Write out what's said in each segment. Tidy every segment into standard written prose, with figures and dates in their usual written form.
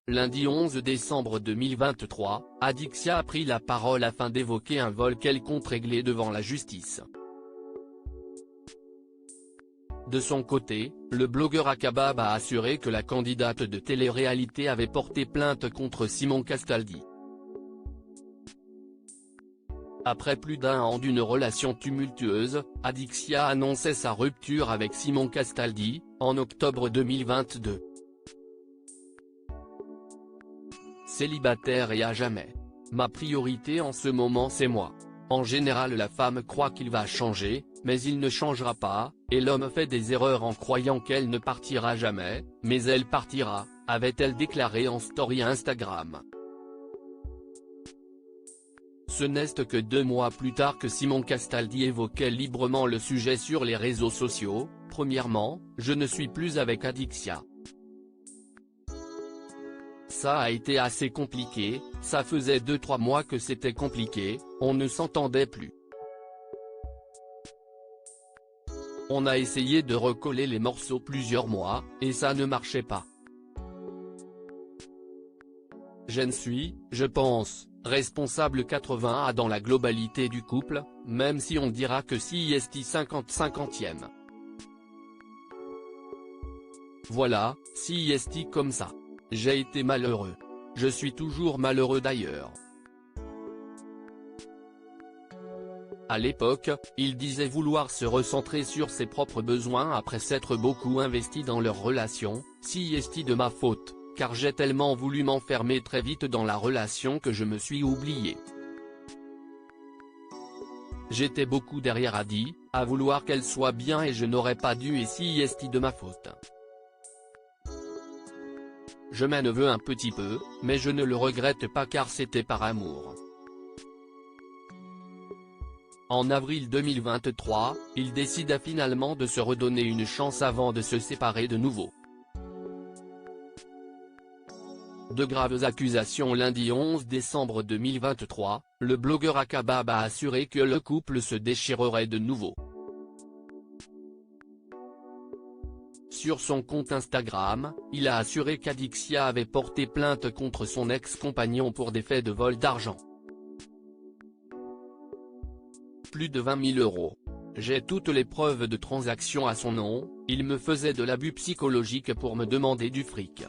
Lundi 11 décembre 2023, Adixia a pris la parole afin d'évoquer un vol qu'elle compte régler devant la justice. De son côté, le blogueur Akabab a assuré que la candidate de télé-réalité avait porté plainte contre Simon Castaldi. Après plus d'un an d'une relation tumultueuse, Adixia annonçait sa rupture avec Simon Castaldi, en octobre 2022. Célibataire et à jamais. Ma priorité en ce moment c'est moi. En général la femme croit qu'il va changer, mais il ne changera pas, et l'homme fait des erreurs en croyant qu'elle ne partira jamais, mais elle partira, avait-elle déclaré en story Instagram. Ce n'est que 2 mois plus tard que Simon Castaldi évoquait librement le sujet sur les réseaux sociaux. Premièrement, je ne suis plus avec Adixia. Ça a été assez compliqué, ça faisait 2-3 mois que c'était compliqué, on ne s'entendait plus. On a essayé de recoller les morceaux plusieurs mois, et ça ne marchait pas. Je ne suis, je pense, responsable 80 dans la globalité du couple, même si on dira que si est 50-50e. Voilà, si est comme ça. J'ai été malheureux. Je suis toujours malheureux d'ailleurs. À l'époque, il disait vouloir se recentrer sur ses propres besoins après s'être beaucoup investi dans leur relation. Si est de ma faute, car j'ai tellement voulu m'enfermer très vite dans la relation que je me suis oublié. J'étais beaucoup derrière Adi, à vouloir qu'elle soit bien et je n'aurais pas dû et si est de ma faute. Je m'en veux un petit peu, mais je ne le regrette pas car c'était par amour. En avril 2023, il décida finalement de se redonner une chance avant de se séparer de nouveau. De graves accusations. Lundi 11 décembre 2023, le blogueur Akabab a assuré que le couple se déchirerait de nouveau. Sur son compte Instagram, il a assuré qu'Adixia avait porté plainte contre son ex-compagnon pour des faits de vol d'argent. Plus de 20 000 €. J'ai toutes les preuves de transaction à son nom, il me faisait de l'abus psychologique pour me demander du fric.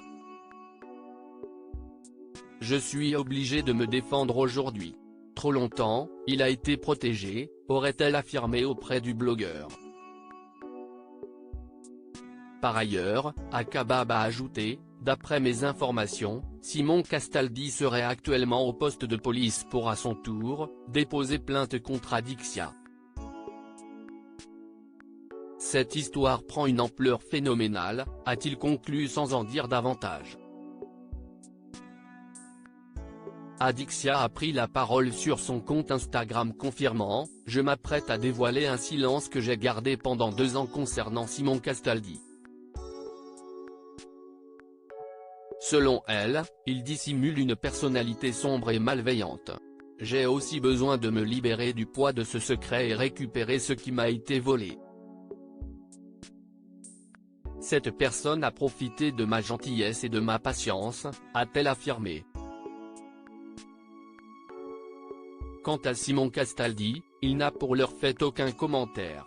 Je suis obligé de me défendre aujourd'hui. Trop longtemps, il a été protégé, aurait-elle affirmé auprès du blogueur. Par ailleurs, Akabab a ajouté, d'après mes informations, Simon Castaldi serait actuellement au poste de police pour à son tour, déposer plainte contre Adixia. Cette histoire prend une ampleur phénoménale, a-t-il conclu sans en dire davantage. Adixia a pris la parole sur son compte Instagram confirmant « Je m'apprête à dévoiler un silence que j'ai gardé pendant 2 ans concernant Simon Castaldi ». Selon elle, il dissimule une personnalité sombre et malveillante. J'ai aussi besoin de me libérer du poids de ce secret et récupérer ce qui m'a été volé. Cette personne a profité de ma gentillesse et de ma patience, a-t-elle affirmé. Quant à Simon Castaldi, il n'a pour l'heure fait aucun commentaire.